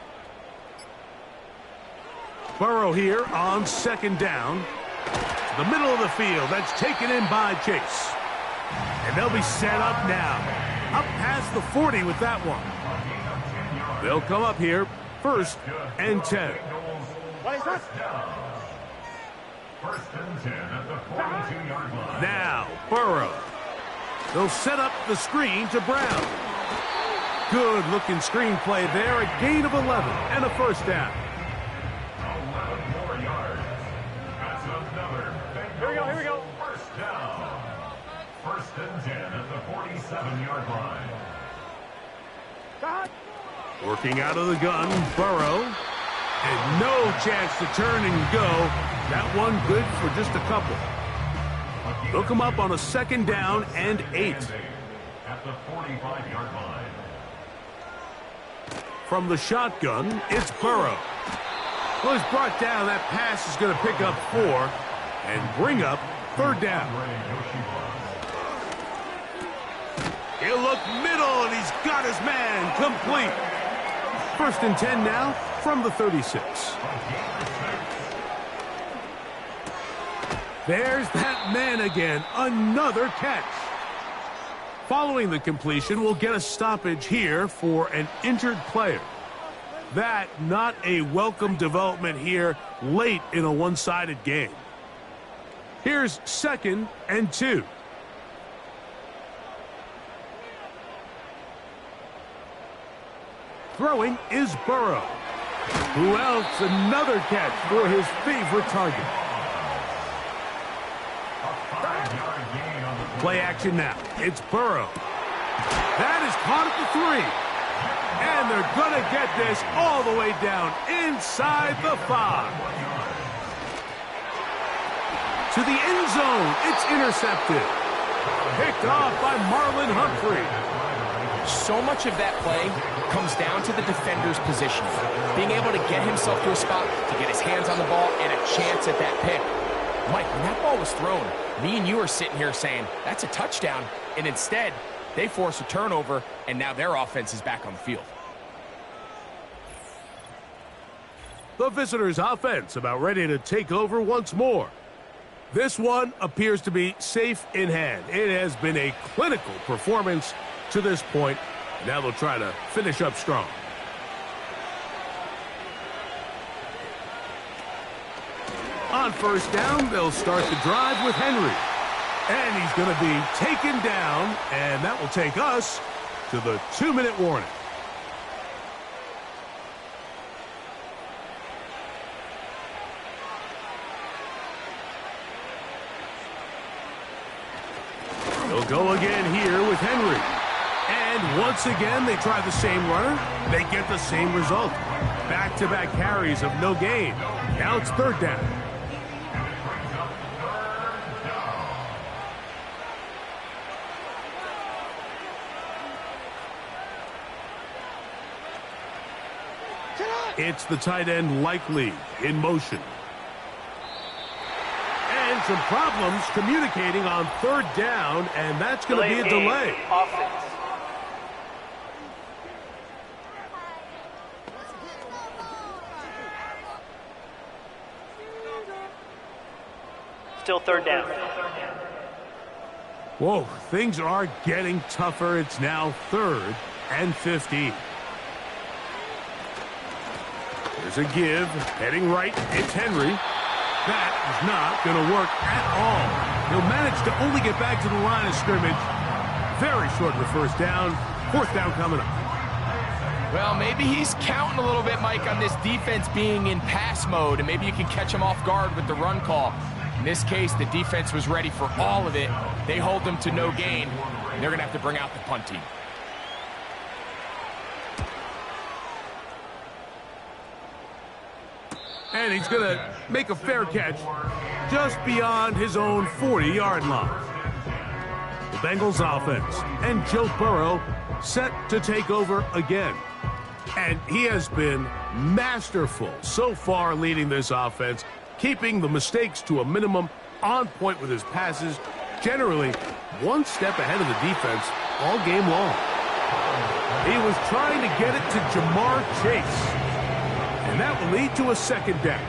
Burrow here on second down. The middle of the field, that's taken in by Chase. And they'll be set up now. Up past the 40 with that one. They'll come up here, 1st and 10. Now, Burrow. They'll set up the screen to Brown. Good-looking screen play there. A gain of 11 and a first down. 11 more yards. That's another. Here we go. First down. 1st and 10 at the 47-yard line. Working out of the gun, Burrow. And no chance to turn and go. That one good for just a couple. They'll come up on a 2nd down and 8. At the 45-yard line. From the shotgun, it's Burrow. Well, he's brought down. That pass is going to pick up 4 and bring up 3rd down. He'll look middle, and he's got his man complete. 1st and 10 now from the 36. There's that man again. Another catch. Following the completion, we'll get a stoppage here for an injured player. That not a welcome development here late in a one-sided game. Here's 2nd and 2. Throwing is Burrow. Who else? Another catch for his favorite target. Play action now. It's Burrow. That is caught at the 3. And they're going to get this all the way down inside the 5. To the end zone. It's intercepted. Picked off by Marlon Humphrey. So much of that play comes down to the defender's position. Being able to get himself to a spot, to get his hands on the ball, and a chance at that pick. Mike, when that ball was thrown, me and you are sitting here saying, that's a touchdown. And instead, they force a turnover, and now their offense is back on the field. The visitors' offense about ready to take over once more. This one appears to be safe in hand. It has been a clinical performance to this point. Now they'll try to finish up strong. On 1st down, they'll start the drive with Henry. And he's going to be taken down, and that will take us to the 2-minute warning. He'll go again here with Henry. And once again, they try the same runner. They get the same result. Back-to-back carries of no gain. Now it's 3rd down. It's the tight end Likely in motion. And some problems communicating on 3rd down, and that's going to be a delay. Offense. Still 3rd down. Whoa, things are getting tougher. It's now 3rd and 15. There's a give, heading right, it's Henry. That is not going to work at all. He'll manage to only get back to the line of scrimmage. Very short of the 1st down. 4th down coming up. Well, maybe he's counting a little bit, Mike, on this defense being in pass mode, and maybe you can catch him off guard with the run call. In this case, the defense was ready for all of it. They hold them to no gain, and they're going to have to bring out the punt team. And he's going to make a fair catch just beyond his own 40-yard line. The Bengals offense and Joe Burrow set to take over again. And he has been masterful so far leading this offense, keeping the mistakes to a minimum, on point with his passes, generally one step ahead of the defense all game long. He was trying to get it to Jamar Chase. And that will lead to a 2nd down.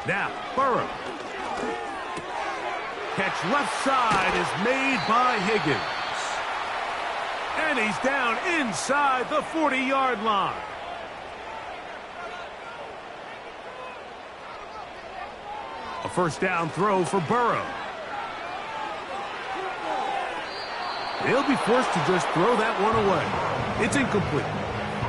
Now, Burrow. Catch left side is made by Higgins. And he's down inside the 40-yard line. A 1st down throw for Burrow. They'll be forced to just throw that one away. It's incomplete.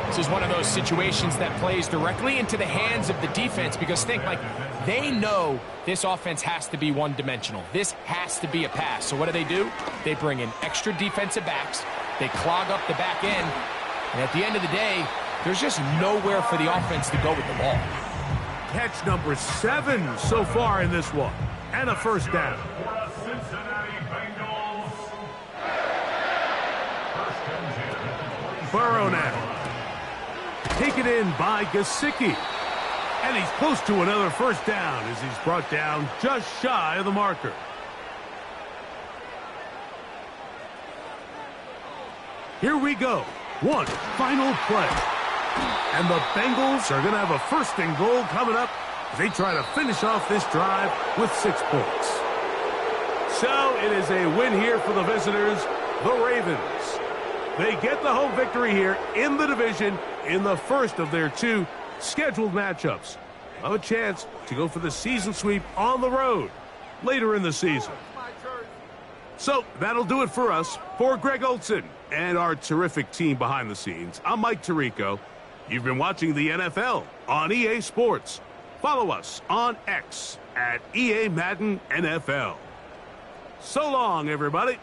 This is one of those situations that plays directly into the hands of the defense because think, Mike, they know this offense has to be one-dimensional. This has to be a pass. So what do? They bring in extra defensive backs. They clog up the back end. And at the end of the day, there's just nowhere for the offense to go with the ball. Catch number 7 so far in this one. And a 1st down. Burrow now. Taken in by Gesicki. And he's close to another 1st down as he's brought down just shy of the marker. Here we go. One final play. And the Bengals are going to have a 1st and goal coming up as they try to finish off this drive with 6 points. So it is a win here for the visitors, the Ravens. They get the home victory here in the division in the 1st of their 2 scheduled matchups. Have a chance to go for the season sweep on the road later in the season. So that'll do it for us. For Greg Olson and our terrific team behind the scenes, I'm Mike Tirico. You've been watching the NFL on EA Sports. Follow us on X at EA Madden NFL. So long, everybody.